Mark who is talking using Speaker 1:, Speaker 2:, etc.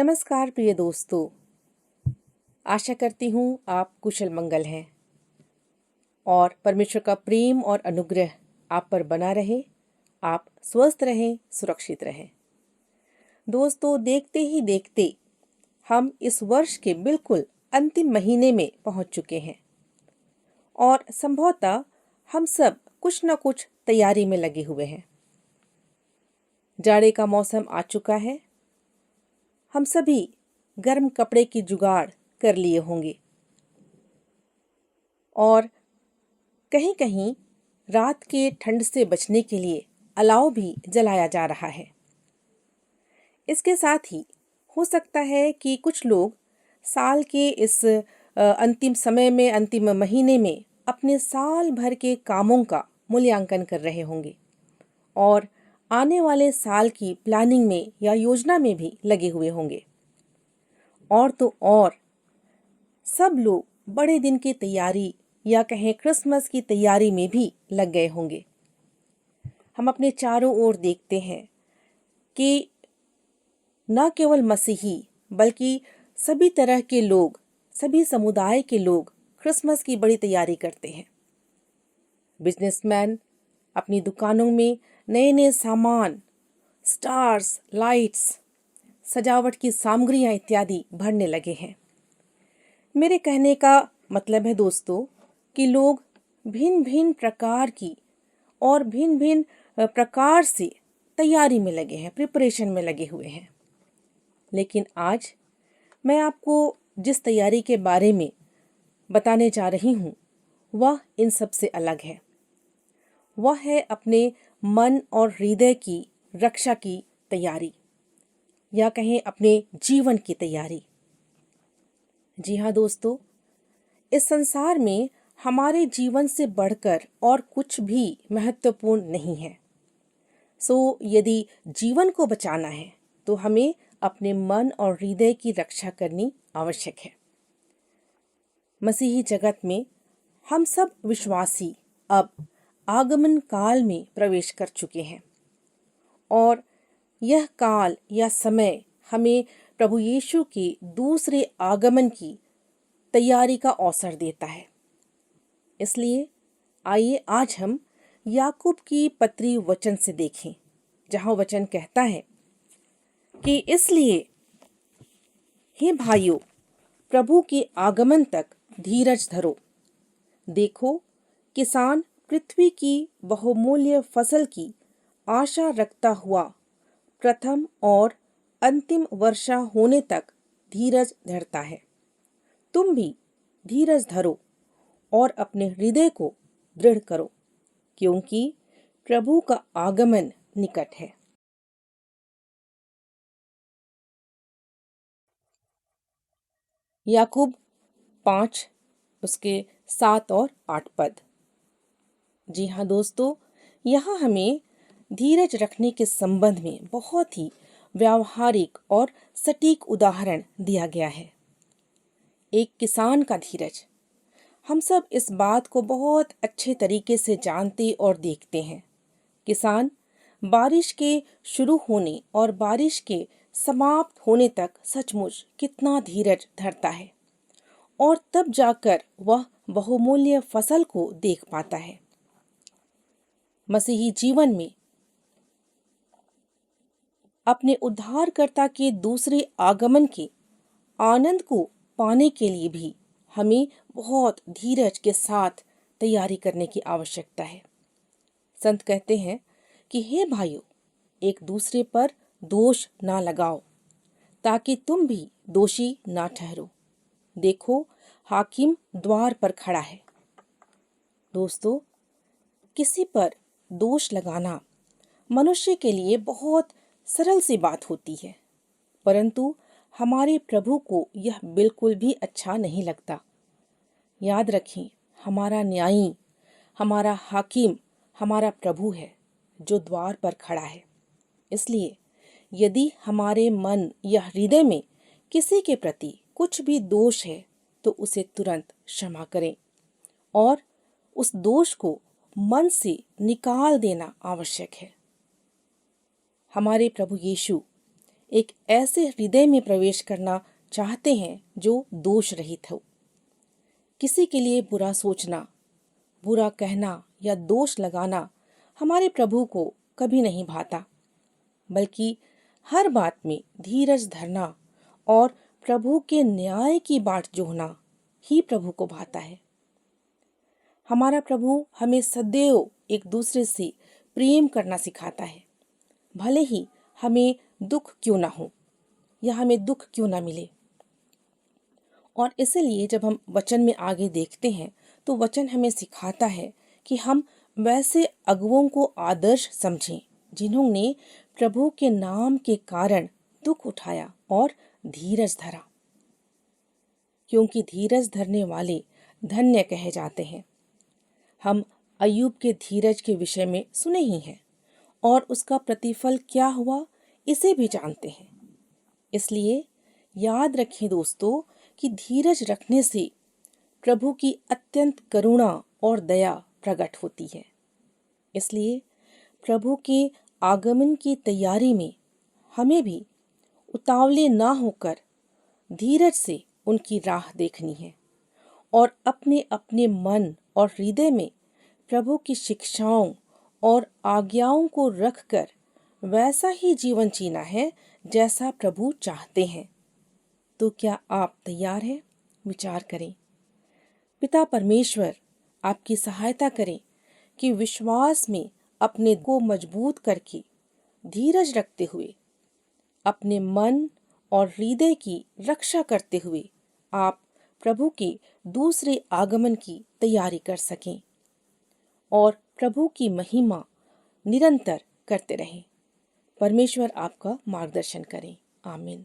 Speaker 1: नमस्कार प्रिय दोस्तों, आशा करती हूँ आप कुशल मंगल हैं और परमेश्वर का प्रेम और अनुग्रह आप पर बना रहे, आप स्वस्थ रहें, सुरक्षित रहें। दोस्तों, देखते ही देखते हम इस वर्ष के बिल्कुल अंतिम महीने में पहुंच चुके हैं और संभवतः हम सब कुछ न कुछ तैयारी में लगे हुए हैं। जाड़े का मौसम आ चुका है। हम सभी गर्म कपड़े की जुगाड़ कर लिए होंगे और कहीं कहीं रात के ठंड से बचने के लिए अलाव भी जलाया जा रहा है। इसके साथ ही हो सकता है कि कुछ लोग साल के इस अंतिम समय में, अंतिम महीने में अपने साल भर के कामों का मूल्यांकन कर रहे होंगे और आने वाले साल की प्लानिंग में या योजना में भी लगे हुए होंगे। और तो और सब लोग बड़े दिन की तैयारी या कहें क्रिसमस की तैयारी में भी लग गए होंगे। हम अपने चारों ओर देखते हैं कि न केवल मसीही बल्कि सभी तरह के लोग, सभी समुदाय के लोग क्रिसमस की बड़ी तैयारी करते हैं। बिजनेसमैन अपनी दुकानों में नए नए सामान, स्टार्स, लाइट्स, सजावट की सामग्रियां इत्यादि भरने लगे हैं। मेरे कहने का मतलब है दोस्तों कि लोग भिन्न भिन्न प्रकार की और भिन्न भिन्न प्रकार से तैयारी में लगे हैं, प्रिपरेशन में लगे हुए हैं। लेकिन आज मैं आपको जिस तैयारी के बारे में बताने जा रही हूँ वह इन सब से अलग है। वह है अपने मन और हृदय की रक्षा की तैयारी या कहें अपने जीवन की तैयारी। जी हाँ दोस्तों, इस संसार में हमारे जीवन से बढ़कर और कुछ भी महत्वपूर्ण नहीं है। यदि जीवन को बचाना है तो हमें अपने मन और हृदय की रक्षा करनी आवश्यक है। मसीही जगत में हम सब विश्वासी अब आगमन काल में प्रवेश कर चुके हैं और यह काल या समय हमें प्रभु यीशु के दूसरे आगमन की तैयारी का अवसर देता है। इसलिए आइए आज हम याकूब की पत्री वचन से देखें, जहां वचन कहता है कि इसलिए हे भाइयों, प्रभु के आगमन तक धीरज धरो। देखो, किसान पृथ्वी की बहुमूल्य फसल की आशा रखता हुआ प्रथम और अंतिम वर्षा होने तक धीरज धरता है। तुम भी धीरज धरो और अपने हृदय को दृढ़ करो, क्योंकि प्रभु का आगमन निकट है। याकूब 5 उसके 7 और 8 पद। जी हाँ दोस्तों, यहाँ हमें धीरज रखने के संबंध में बहुत ही व्यावहारिक और सटीक उदाहरण दिया गया है। एक किसान का धीरज। हम सब इस बात को बहुत अच्छे तरीके से जानते और देखते हैं। किसान बारिश के शुरू होने और बारिश के समाप्त होने तक सचमुच कितना धीरज धरता है और तब जाकर वह बहुमूल्य फसल को देख पाता है। मसीही जीवन में अपने उद्धारकर्ता के दूसरे आगमन के आनंद को पाने के लिए भी हमें बहुत धीरज के साथ तैयारी करने की आवश्यकता है। संत कहते हैं कि हे भाइयों, एक दूसरे पर दोष ना लगाओ ताकि तुम भी दोषी ना ठहरो। देखो, हाकिम द्वार पर खड़ा है। दोस्तों, किसी पर दोष लगाना मनुष्य के लिए बहुत सरल सी बात होती है, परंतु हमारे प्रभु को यह बिल्कुल भी अच्छा नहीं लगता। याद रखें, हमारा न्यायी, हमारा हाकिम, हमारा प्रभु है जो द्वार पर खड़ा है। इसलिए यदि हमारे मन या हृदय में किसी के प्रति कुछ भी दोष है तो उसे तुरंत क्षमा करें और उस दोष को मन से निकाल देना आवश्यक है। हमारे प्रभु यीशु एक ऐसे हृदय में प्रवेश करना चाहते हैं जो दोष रहित हो। किसी के लिए बुरा सोचना, बुरा कहना या दोष लगाना हमारे प्रभु को कभी नहीं भाता, बल्कि हर बात में धीरज धरना और प्रभु के न्याय की बाट जोहना ही प्रभु को भाता है। हमारा प्रभु हमें सदैव एक दूसरे से प्रेम करना सिखाता है, भले ही हमें दुख क्यों ना हो या हमें दुख क्यों ना मिले। और इसलिए जब हम वचन में आगे देखते हैं तो वचन हमें सिखाता है कि हम वैसे अगुओं को आदर्श समझें जिन्होंने प्रभु के नाम के कारण दुख उठाया और धीरज धरा, क्योंकि धीरज धरने वाले धन्य कहे जाते हैं। हम अय्यूब के धीरज के विषय में सुने ही हैं और उसका प्रतिफल क्या हुआ इसे भी जानते हैं। इसलिए याद रखें दोस्तों कि धीरज रखने से प्रभु की अत्यंत करुणा और दया प्रकट होती है। इसलिए प्रभु के आगमन की तैयारी में हमें भी उतावले ना होकर धीरज से उनकी राह देखनी है और अपने अपने मन और हृदय में प्रभु की शिक्षाओं और आज्ञाओं को रखकर वैसा ही जीवन जीना है जैसा प्रभु चाहते हैं। तो क्या आप तैयार हैं? विचार करें। पिता परमेश्वर आपकी सहायता करें कि विश्वास में अपने को मजबूत करके धीरज रखते हुए अपने मन और हृदय की रक्षा करते हुए आप प्रभु के दूसरे आगमन की तैयारी कर सकें और प्रभु की महिमा निरंतर करते रहें। परमेश्वर आपका मार्गदर्शन करें। आमीन।